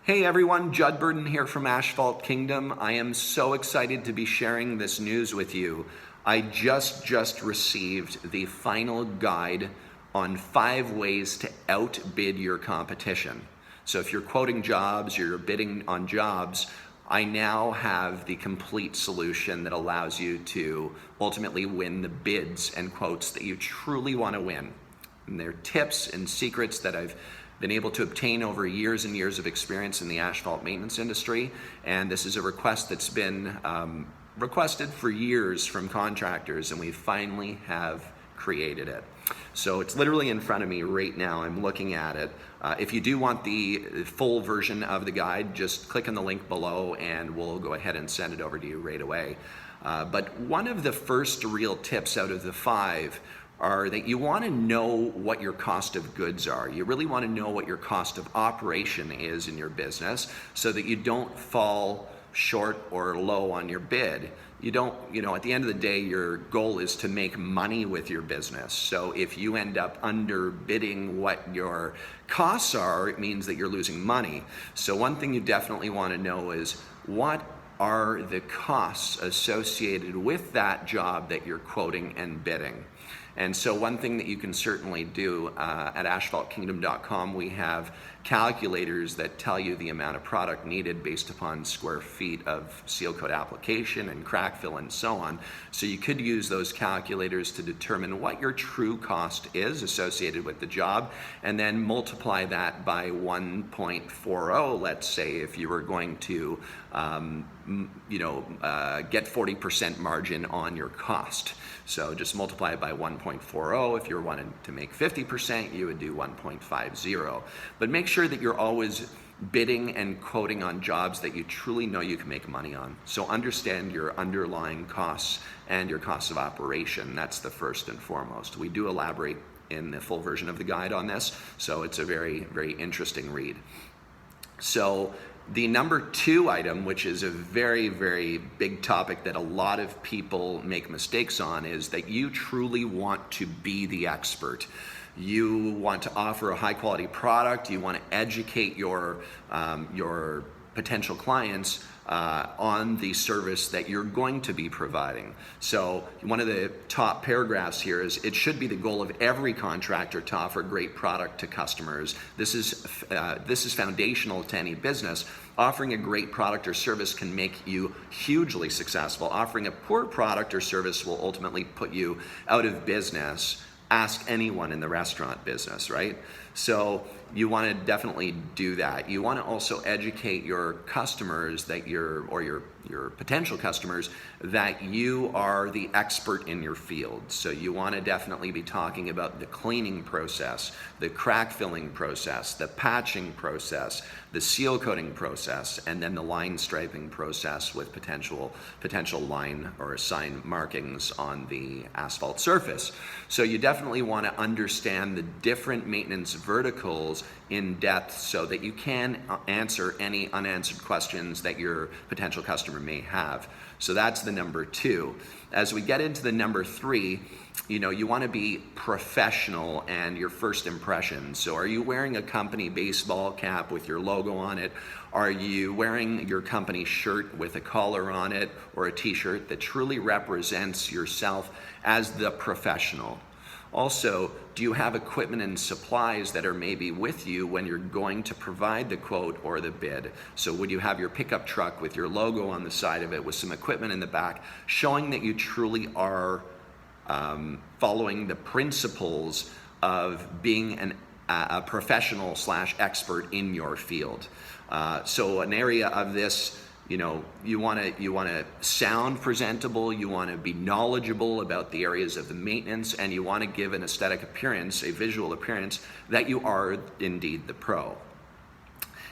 Hey everyone, Judd Burden here from Asphalt Kingdom. I am so excited to be sharing this news with you. I just received the final guide on 5 ways to outbid your competition. So if you're quoting jobs, you're bidding on jobs, I now have the complete solution that allows you to ultimately win the bids and quotes that you truly want to win. And they're tips and secrets that I've been able to obtain over years and years of experience in the asphalt maintenance industry. And this is a request that's been requested for years from contractors, and we finally have created it. So it's literally in front of me right now. I'm looking at it. If you do want the full version of the guide, just click on the link below and we'll go ahead and send it over to you right away. But one of the first real tips out of the 5 are that you want to know what your cost of goods are. You really want to know what your cost of operation is in your business so that you don't fall short or low on your bid. You don't, at the end of the day, your goal is to make money with your business. So if you end up underbidding what your costs are, it means that you're losing money. So one thing you definitely want to know is what are the costs associated with that job that you're quoting and bidding. And so one thing that you can certainly do at asphaltkingdom.com, we have calculators that tell you the amount of product needed based upon square feet of seal coat application and crack fill and so on. So you could use those calculators to determine what your true cost is associated with the job, and then multiply that by 1.40, let's say, if you were going to get 40% margin on your cost. So just multiply it by 1.40. If you're wanting to make 50%, you would do 1.50. But make sure that you're always bidding and quoting on jobs that you truly know you can make money on. So understand your underlying costs and your costs of operation. That's the first and foremost. We do elaborate in the full version of the guide on this, so it's a very, very interesting read. So the number 2 item, which is a very, very big topic that a lot of people make mistakes on, is that you truly want to be the expert. You want to offer a high quality product. You want to educate your potential clients on the service that you're going to be providing. So one of the top paragraphs here is, it should be the goal of every contractor to offer great product to customers. This is foundational to any business. Offering a great product or service can make you hugely successful. Offering a poor product or service will ultimately put you out of business. Ask anyone in the restaurant business, right? So you want to definitely do that. You want to also educate your customers that your potential customers that you are the expert in your field. So you want to definitely be talking about the cleaning process, the crack filling process, the patching process, the seal coating process, and then the line striping process with potential line or sign markings on the asphalt surface. So you definitely want to understand the different maintenance verticals in depth so that you can answer any unanswered questions that your potential customer may have. So that's the number 2. As we get into the number 3, you want to be professional and your first impression. So are you wearing a company baseball cap with your logo on it? Are you wearing your company shirt with a collar on it, or a t-shirt that truly represents yourself as the professional? Also, do you have equipment and supplies that are maybe with you when you're going to provide the quote or the bid? So would you have your pickup truck with your logo on the side of it with some equipment in the back, showing that you truly are following the principles of being a professional / expert in your field? So an area of this, you want to sound presentable, you want to be knowledgeable about the areas of the maintenance, and you want to give an aesthetic appearance, a visual appearance, that you are indeed the pro.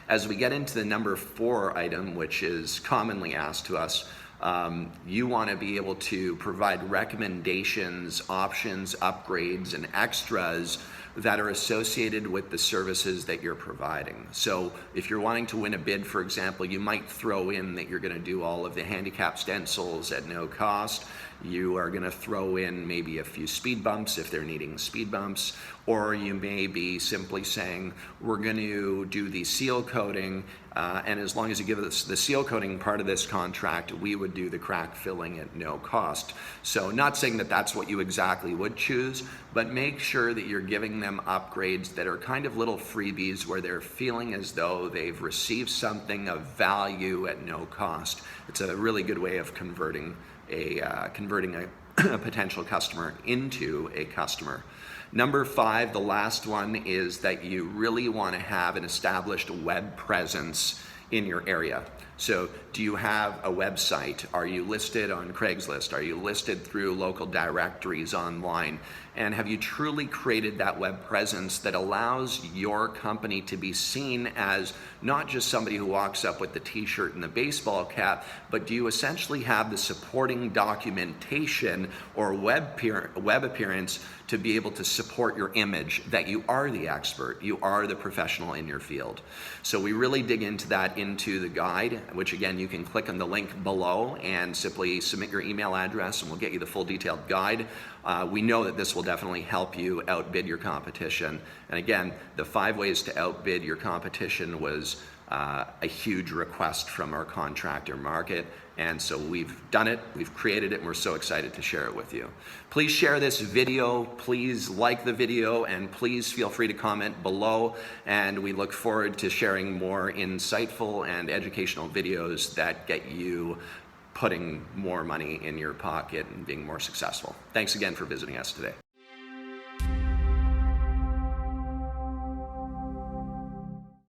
As we get into the number 4 item, which is commonly asked to us, you want to be able to provide recommendations, options, upgrades, and extras that are associated with the services that you're providing. So if you're wanting to win a bid, for example, you might throw in that you're going to do all of the handicap stencils at no cost. You are going to throw in maybe a few speed bumps if they're needing speed bumps, or you may be simply saying, we're going to do the seal coating, and as long as you give us the seal coating part of this contract, we would do the crack filling at no cost. So not saying that that's what you exactly would choose, but make sure that you're giving them upgrades that are kind of little freebies where they're feeling as though they've received something of value at no cost. It's a really good way of converting a potential customer into a customer. Number 5, the last one, is that you really want to have an established web presence in your area. So do you have a website? Are you listed on Craigslist? Are you listed through local directories online? And have you truly created that web presence that allows your company to be seen as not just somebody who walks up with the t-shirt and the baseball cap, but do you essentially have the supporting documentation or web appearance to be able to support your image that you are the expert, you are the professional in your field? So we really dig into that into the guide, which again, you can click on the link below and simply submit your email address and we'll get you the full detailed guide. We know that this will definitely help you outbid your competition. And again, the 5 ways to outbid your competition was a huge request from our contractor market. And so we've done it, we've created it, and we're so excited to share it with you. Please share this video, please like the video, and please feel free to comment below. And we look forward to sharing more insightful and educational videos that get you putting more money in your pocket and being more successful. Thanks again for visiting us today.